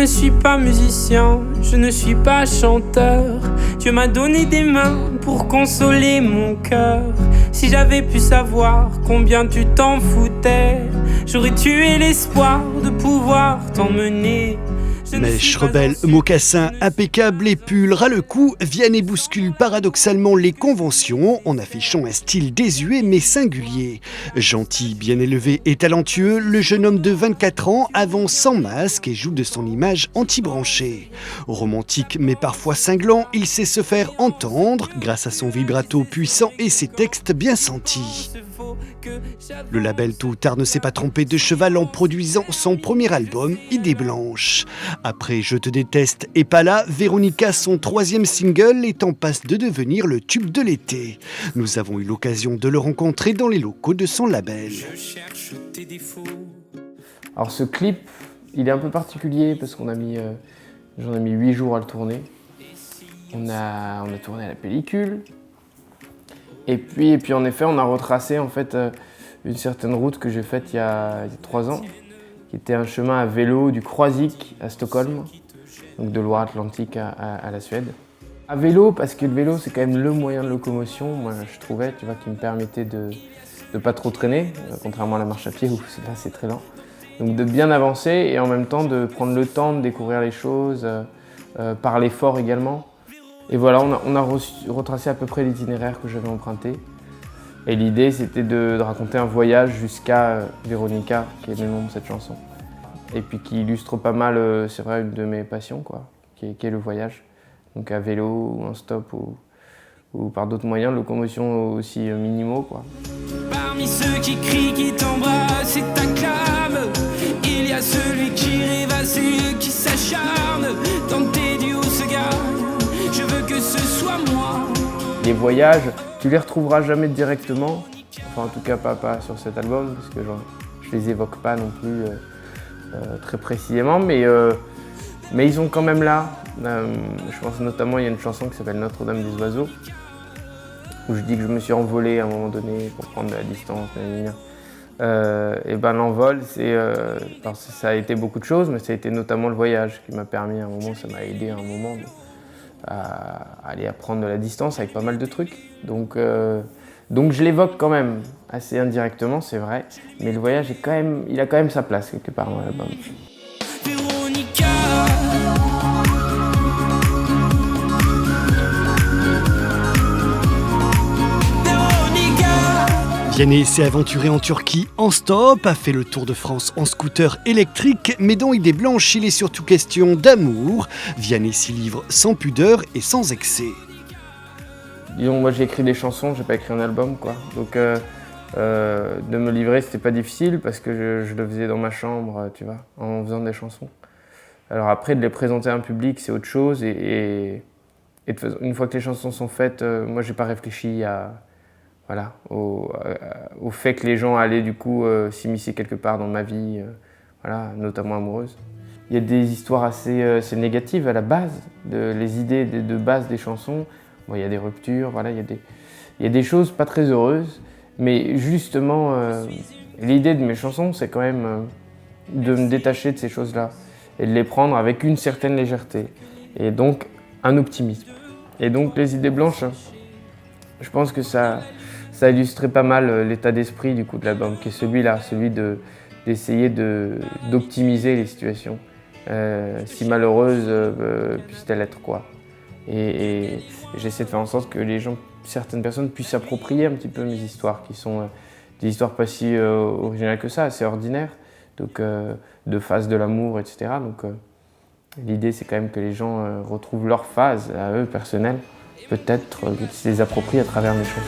ne suis pas musicien, je ne suis pas chanteur. Dieu m'a donné des mains pour consoler mon cœur. Si j'avais pu savoir combien tu t'en foutais, j'aurais tué l'espoir de pouvoir t'emmener. Mèche, rebelle, mocassin, impeccable et pull ras le cou viennent et bousculent paradoxalement les conventions en affichant un style désuet mais singulier. Gentil, bien élevé et talentueux, le jeune homme de 24 ans avance sans masque et joue de son image anti-branchée. Romantique mais parfois cinglant, il sait se faire entendre grâce à son vibrato puissant et ses textes bien sentis. Le label Tôt ou Tard ne s'est pas trompé de cheval en produisant son premier album, Idée Blanche. Après Je te déteste et pas là, Véronica, son troisième single, est en passe de devenir le tube de l'été. Nous avons eu l'occasion de le rencontrer dans les locaux de son label. Alors ce clip, il est un peu particulier parce qu'on a j'en ai mis 8 jours à le tourner. On a tourné à la pellicule. Et puis en effet, on a retracé en fait une certaine route que j'ai faite il y a 3 ans, qui était un chemin à vélo du Croisic à Stockholm, donc de Loire-Atlantique à la Suède. À vélo, parce que le vélo c'est quand même le moyen de locomotion, moi je trouvais, tu vois, qui me permettait de pas trop traîner, contrairement à la marche à pied où là c'est très lent. Donc de bien avancer et en même temps de prendre le temps de découvrir les choses, par l'effort également. Et voilà, on a retracé à peu près l'itinéraire que j'avais emprunté. Et l'idée, c'était de raconter un voyage jusqu'à Véronica, qui est le nom de cette chanson. Et puis qui illustre pas mal, c'est vrai, une de mes passions, quoi, qui est le voyage. Donc à vélo, ou en stop, ou par d'autres moyens de locomotion aussi minimaux, quoi. Parmi ceux qui crient, qui t'embrassent et t'acclament, il y a celui qui rêve à ceux qui s'acharnent. Tenter du haut se gagne. Je veux que ce soit moi. Les voyages, tu les retrouveras jamais directement, enfin en tout cas pas sur cet album, parce que je les évoque pas non plus très précisément, mais ils sont quand même là. Je pense notamment, il y a une chanson qui s'appelle Notre-Dame des Oiseaux, où je dis que je me suis envolé à un moment donné pour prendre de la distance. Et ben l'envol, ça a été beaucoup de choses, mais ça a été notamment le voyage qui m'a permis à un moment, ça m'a aidé à un moment à aller à prendre de la distance avec pas mal de trucs. Donc je l'évoque quand même assez indirectement, c'est vrai, mais le voyage il a quand même sa place quelque part dans l'album. Véronica. Vianney s'est aventuré en Turquie en stop, a fait le tour de France en scooter électrique, mais dans Idée Blanche, il est surtout question d'amour. Vianney s'y livre sans pudeur et sans excès. Disons, moi j'ai écrit des chansons, j'ai pas écrit un album, quoi. Donc de me livrer, c'était pas difficile parce que je le faisais dans ma chambre, tu vois, en faisant des chansons. Alors après, de les présenter à un public, c'est autre chose. Une fois que les chansons sont faites, moi j'ai pas réfléchi au fait que les gens allaient du coup s'immiscer quelque part dans ma vie, notamment amoureuse. Il y a des histoires assez négatives à la base, les idées de base des chansons. Bon, il y a des ruptures, il y a des choses pas très heureuses, mais justement, l'idée de mes chansons, c'est quand même de me détacher de ces choses-là et de les prendre avec une certaine légèreté et donc un optimisme. Et donc les Idées Blanches, je pense que ça illustrait pas mal l'état d'esprit du coup de l'album, qui est celui-là, d'essayer d'optimiser les situations, si malheureuses puissent-elles être, quoi. Et j'essaie de faire en sorte que certaines personnes puissent s'approprier un petit peu mes histoires, qui sont des histoires pas si originales que ça, assez ordinaires, donc de phases de l'amour, etc. Donc l'idée c'est quand même que les gens retrouvent leur phase à eux personnelle, peut-être qu'ils se les approprient à travers mes chansons.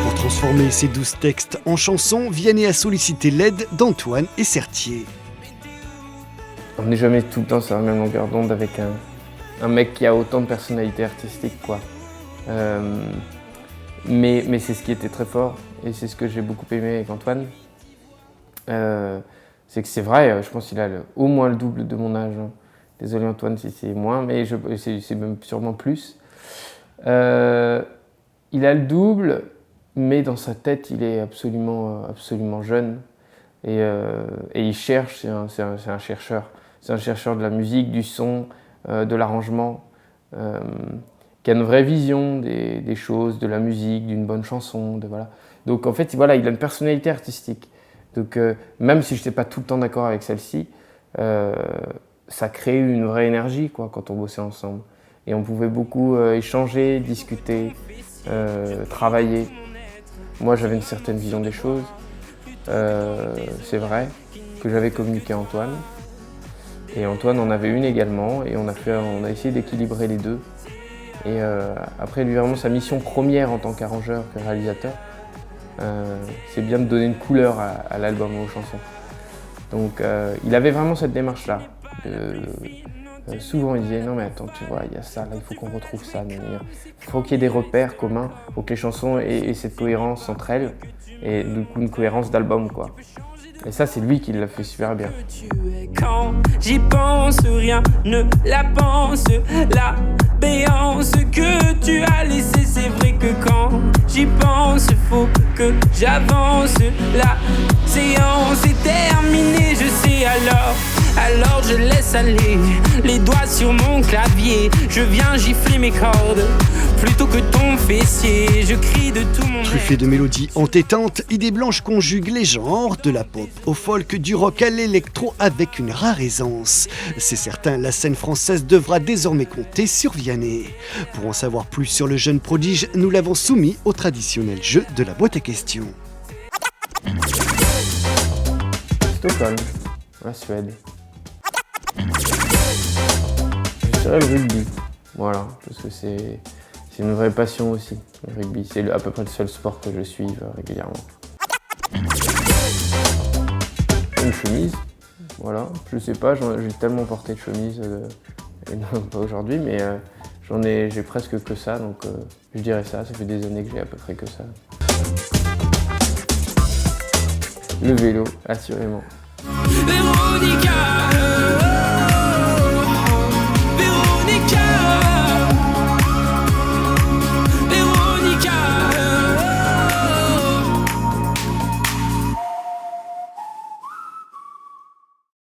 Pour transformer ces 12 textes en chansons, Vianney a sollicité l'aide d'Antoine et Sertier. On n'est jamais tout le temps sur la même longueur d'onde avec un mec qui a autant de personnalité artistique, quoi. Mais c'est ce qui était très fort et c'est ce que j'ai beaucoup aimé avec Antoine. C'est que c'est vrai, je pense qu'il a au moins le double de mon âge. Hein. Désolé Antoine si c'est moins, mais c'est même sûrement plus. Il a le double, mais dans sa tête, il est absolument jeune. Et il cherche, c'est un chercheur. C'est un chercheur de la musique, du son, de l'arrangement, qui a une vraie vision des choses, de la musique, d'une bonne chanson. Voilà. Donc en fait, voilà, il a une personnalité artistique. Donc même si je n'étais pas tout le temps d'accord avec celle-ci, ça crée une vraie énergie quoi, quand on bossait ensemble. Et on pouvait beaucoup échanger, discuter, travailler. Moi, j'avais une certaine vision des choses. C'est vrai que j'avais communiqué à Antoine. Et Antoine en avait une également. Et on a essayé d'équilibrer les deux. Et après, lui, vraiment, sa mission première en tant qu'arrangeur, que réalisateur, c'est bien de donner une couleur à l'album, aux chansons. Donc, il avait vraiment cette démarche-là. Souvent, il disait « Non, mais attends, tu vois, il y a ça, là, il faut qu'on retrouve ça. Il faut qu'il y ait des repères communs, il faut que les chansons aient cette cohérence entre elles. Et du coup, une cohérence d'album, quoi. » Et ça, c'est lui qui l'a fait super bien. Quand j'y pense, rien ne la pense. La béance que tu as laissée, c'est vrai que quand j'y pense, faut que j'avance. La séance est terminée, je sais alors je laisse aller les doigts sur mon clavier. Je viens gifler mes cordes plutôt que ton fessier. Je crie de tout mon Truffé de mélodies entêtantes, Idée Blanche conjugue les genres, de la pop au folk, du rock à l'électro avec une rare aisance. C'est certain, la scène française devra désormais compter sur Vianney. Pour en savoir plus sur le jeune prodige, nous l'avons soumis au traditionnel jeu de la boîte à questions. Stockholm, la Suède. Je dirais le rugby, voilà, parce que c'est une vraie passion aussi, le rugby. C'est à peu près le seul sport que je suive régulièrement. Une chemise, voilà, je sais pas, j'ai tellement porté de chemise, et non, pas aujourd'hui, mais j'ai presque que ça, donc je dirais ça fait des années que j'ai à peu près que ça. Le vélo, assurément. Véronica.